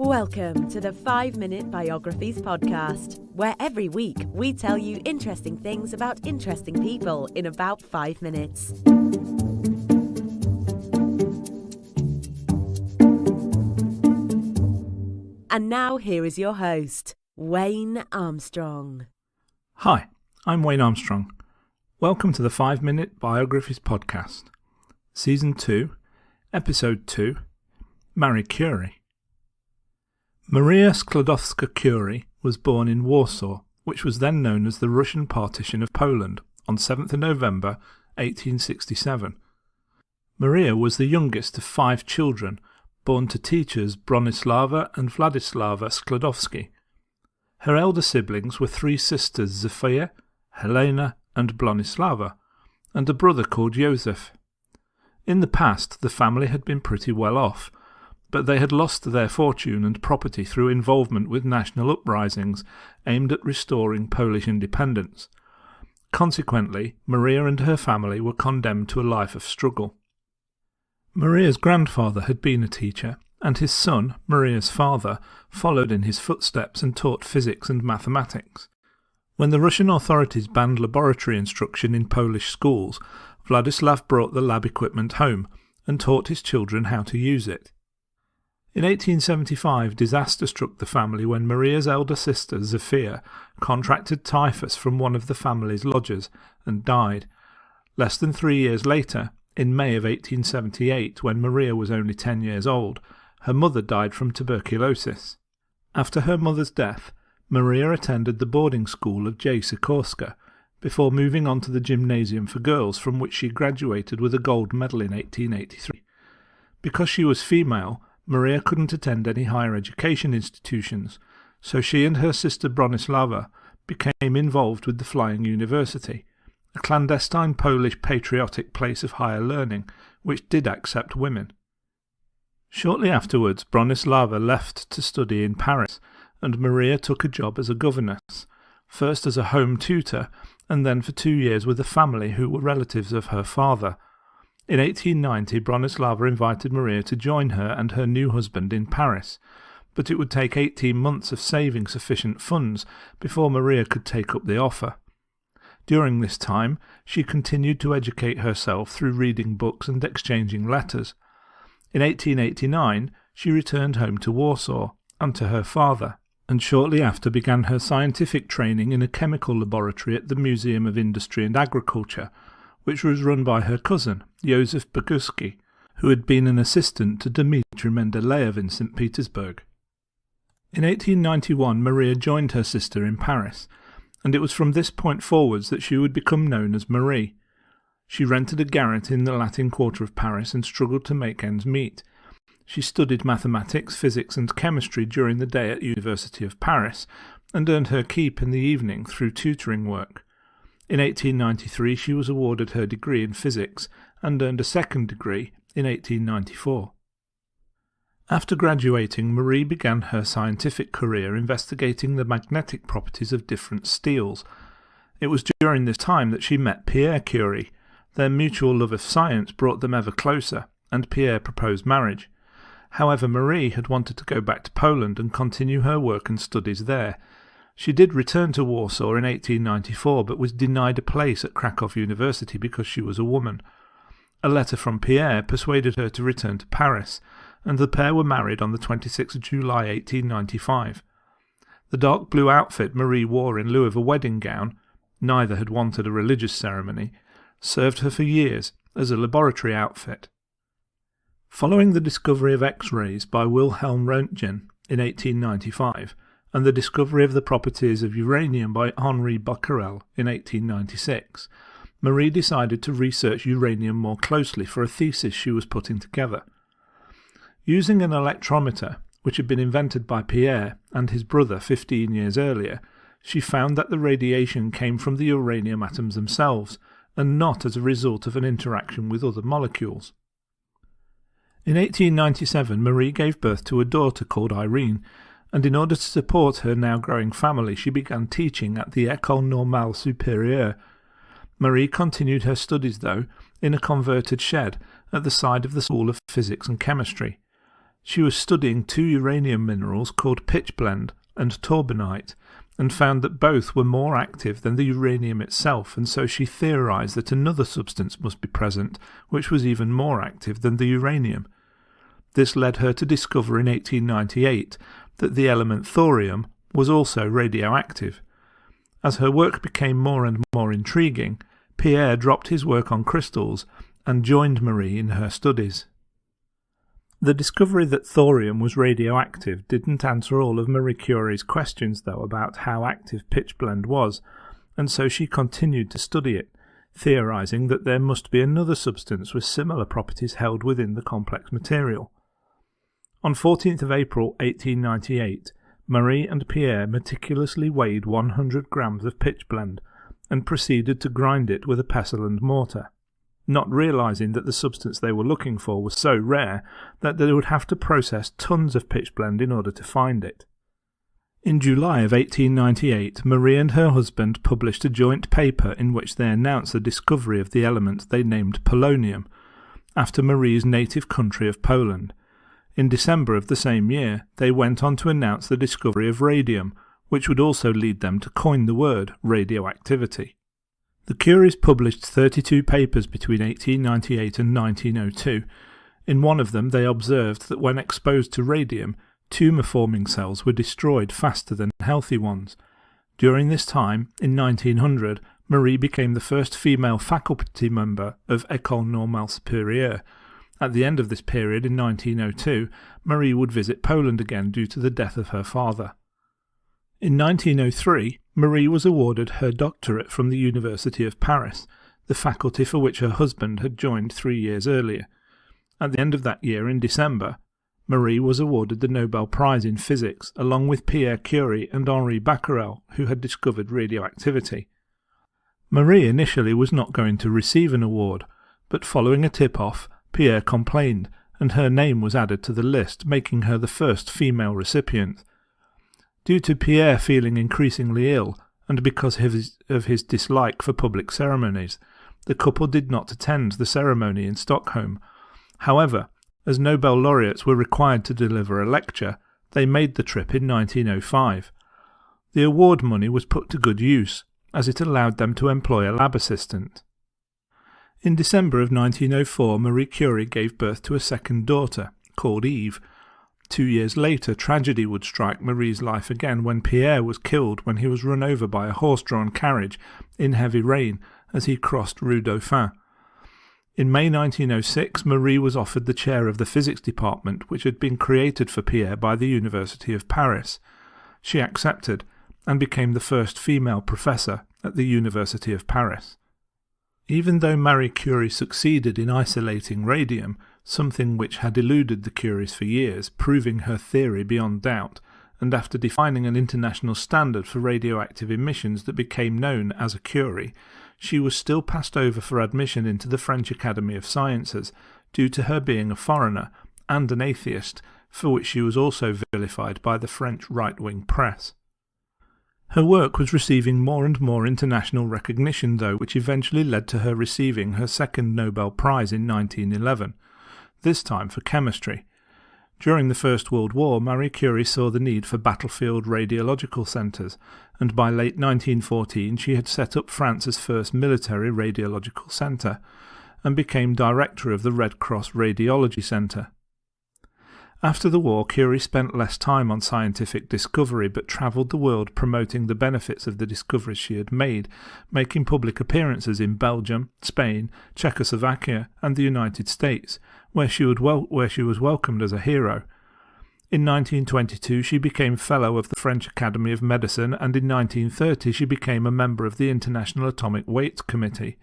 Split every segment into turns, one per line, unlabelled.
Welcome to the 5-Minute Biographies podcast, where every week we tell you interesting things about interesting people in about 5 minutes. And now here is your host, Wayne Armstrong.
Hi, I'm Wayne Armstrong. Welcome to the 5-Minute Biographies podcast, Season 2, Episode 2, Marie Curie. Maria Skłodowska-Curie was born in Warsaw, which was then known as the Russian partition of Poland, on 7th of November 1867. Maria was the youngest of 5 children, born to teachers Bronislava and Władysława Skłodowski. Her elder siblings were 3 sisters, Zofia, Helena and Bronislava, and a brother called Joseph. In the past, the family had been pretty well off, but they had lost their fortune and property through involvement with national uprisings aimed at restoring Polish independence. Consequently, Maria and her family were condemned to a life of struggle. Maria's grandfather had been a teacher, and his son, Maria's father, followed in his footsteps and taught physics and mathematics. When the Russian authorities banned laboratory instruction in Polish schools, Władysław brought the lab equipment home and taught his children how to use it. In 1875, disaster struck the family when Maria's elder sister, Zofia, contracted typhus from one of the family's lodgers and died. Less than 3 years later, in May of 1878, when Maria was only 10 years old, her mother died from tuberculosis. After her mother's death, Maria attended the boarding school of J. Sikorska, before moving on to the gymnasium for girls, from which she graduated with a gold medal in 1883. Because she was female, Maria couldn't attend any higher education institutions, so she and her sister Bronislava became involved with the Flying University, a clandestine Polish patriotic place of higher learning which did accept women. Shortly afterwards, Bronislava left to study in Paris, and Maria took a job as a governess, first as a home tutor and then for 2 years with a family who were relatives of her father. In 1890, Bronislava invited Maria to join her and her new husband in Paris, but it would take 18 months of saving sufficient funds before Maria could take up the offer. During this time, she continued to educate herself through reading books and exchanging letters. In 1889, she returned home to Warsaw and to her father, and shortly after began her scientific training in a chemical laboratory at the Museum of Industry and Agriculture, which was run by her cousin, Józef Boguski, who had been an assistant to Dmitry Mendeleev in St. Petersburg. In 1891, Maria joined her sister in Paris, and it was from this point forwards that she would become known as Marie. She rented a garret in the Latin Quarter of Paris and struggled to make ends meet. She studied mathematics, physics and chemistry during the day at University of Paris, and earned her keep in the evening through tutoring work. In 1893 she was awarded her degree in physics and earned a second degree in 1894. After graduating, Marie began her scientific career investigating the magnetic properties of different steels. It was during this time that she met Pierre Curie. Their mutual love of science brought them ever closer, and Pierre proposed marriage. However, Marie had wanted to go back to Poland and continue her work and studies there. She did return to Warsaw in 1894, but was denied a place at Krakow University because she was a woman. A letter from Pierre persuaded her to return to Paris, and the pair were married on the 26th of July 1895. The dark blue outfit Marie wore in lieu of a wedding gown — neither had wanted a religious ceremony — served her for years as a laboratory outfit. Following the discovery of X-rays by Wilhelm Röntgen in 1895, and the discovery of the properties of uranium by Henri Becquerel in 1896, Marie decided to research uranium more closely for a thesis she was putting together. Using an electrometer, which had been invented by Pierre and his brother 15 years earlier, she found that the radiation came from the uranium atoms themselves, and not as a result of an interaction with other molecules. In 1897, Marie gave birth to a daughter called Irene, and in order to support her now growing family, she began teaching at the École Normale Supérieure. Marie continued her studies, though, in a converted shed at the side of the School of Physics and Chemistry. She was studying two uranium minerals called pitchblende and torbanite, and found that both were more active than the uranium itself, and so she theorized that another substance must be present which was even more active than the uranium. This led her to discover in 1898 that the element thorium was also radioactive. As her work became more and more intriguing, Pierre dropped his work on crystals and joined Marie in her studies. The discovery that thorium was radioactive didn't answer all of Marie Curie's questions, though, about how active pitchblende was, and so she continued to study it, theorizing that there must be another substance with similar properties held within the complex material. On 14th of April 1898, Marie and Pierre meticulously weighed 100 grams of pitchblende and proceeded to grind it with a pestle and mortar, not realizing that the substance they were looking for was so rare that they would have to process tons of pitchblende in order to find it. In July of 1898, Marie and her husband published a joint paper in which they announced the discovery of the element they named polonium, after Marie's native country of Poland. In December of the same year, they went on to announce the discovery of radium, which would also lead them to coin the word radioactivity. The Curies published 32 papers between 1898 and 1902. In one of them they observed that when exposed to radium, tumour-forming cells were destroyed faster than healthy ones. During this time, in 1900, Marie became the first female faculty member of École Normale Supérieure. At the end of this period, in 1902, Marie would visit Poland again due to the death of her father. In 1903, Marie was awarded her doctorate from the University of Paris, the faculty for which her husband had joined 3 years earlier. At the end of that year, in December, Marie was awarded the Nobel Prize in Physics, along with Pierre Curie and Henri Becquerel, who had discovered radioactivity. Marie initially was not going to receive an award, but following a tip-off, Pierre complained, and her name was added to the list, making her the first female recipient. Due to Pierre feeling increasingly ill, and because of his dislike for public ceremonies, the couple did not attend the ceremony in Stockholm. However, as Nobel laureates were required to deliver a lecture, they made the trip in 1905. The award money was put to good use, as it allowed them to employ a lab assistant. In December of 1904, Marie Curie gave birth to a second daughter, called Eve. 2 years later, tragedy would strike Marie's life again when Pierre was killed when he was run over by a horse-drawn carriage in heavy rain as he crossed Rue Dauphin. In May 1906, Marie was offered the chair of the physics department, which had been created for Pierre by the University of Paris. She accepted and became the first female professor at the University of Paris. Even though Marie Curie succeeded in isolating radium, something which had eluded the Curies for years, proving her theory beyond doubt, and after defining an international standard for radioactive emissions that became known as a Curie, she was still passed over for admission into the French Academy of Sciences due to her being a foreigner and an atheist, for which she was also vilified by the French right-wing press. Her work was receiving more and more international recognition, though, which eventually led to her receiving her second Nobel Prize in 1911, this time for chemistry. During the First World War, Marie Curie saw the need for battlefield radiological centres, and by late 1914 she had set up France's first military radiological centre, and became director of the Red Cross Radiology Centre. After the war, Curie spent less time on scientific discovery but travelled the world promoting the benefits of the discoveries she had made, making public appearances in Belgium, Spain, Czechoslovakia and the United States, where she was welcomed as a hero. In 1922 she became Fellow of the French Academy of Medicine, and in 1930 she became a member of the International Atomic Weight Committee.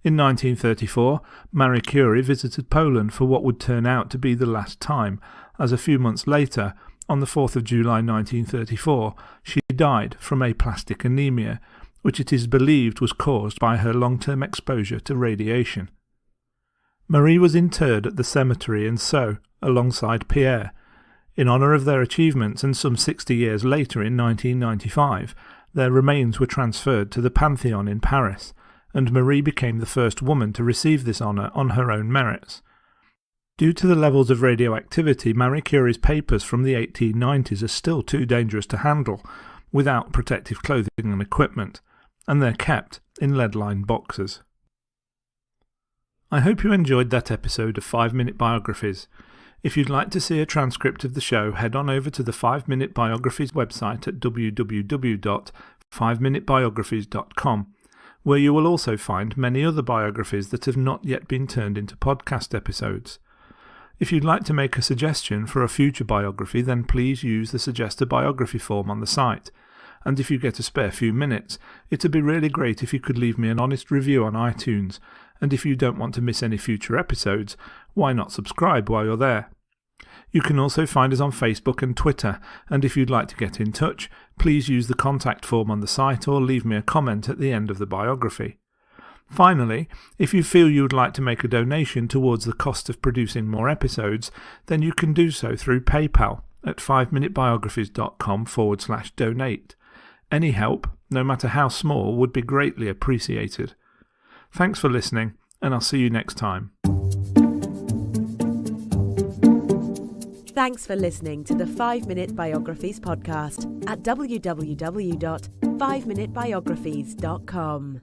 In 1934, Marie Curie visited Poland for what would turn out to be the last time, as a few months later, on the 4th of July 1934, she died from aplastic anemia, which it is believed was caused by her long-term exposure to radiation. Marie was interred at the cemetery in Sceaux, alongside Pierre. In honour of their achievements, and some 60 years later in 1995, their remains were transferred to the Pantheon in Paris, and Marie became the first woman to receive this honour on her own merits. Due to the levels of radioactivity, Marie Curie's papers from the 1890s are still too dangerous to handle without protective clothing and equipment, and they're kept in lead-lined boxes. I hope you enjoyed that episode of 5-Minute Biographies. If you'd like to see a transcript of the show, head on over to the 5-Minute Biographies website at www.5minutebiographies.com, where you will also find many other biographies that have not yet been turned into podcast episodes. If you'd like to make a suggestion for a future biography, then please use the Suggest a Biography form on the site. And if you get a spare few minutes, it'd be really great if you could leave me an honest review on iTunes. And if you don't want to miss any future episodes, why not subscribe while you're there? You can also find us on Facebook and Twitter, and if you'd like to get in touch, please use the contact form on the site or leave me a comment at the end of the biography. Finally, if you feel you would like to make a donation towards the cost of producing more episodes, then you can do so through PayPal at 5minutebiographies.com/donate. Any help, no matter how small, would be greatly appreciated. Thanks for listening, and I'll see you next time.
Thanks for listening to the 5-Minute Biographies podcast at www.5minutebiographies.com.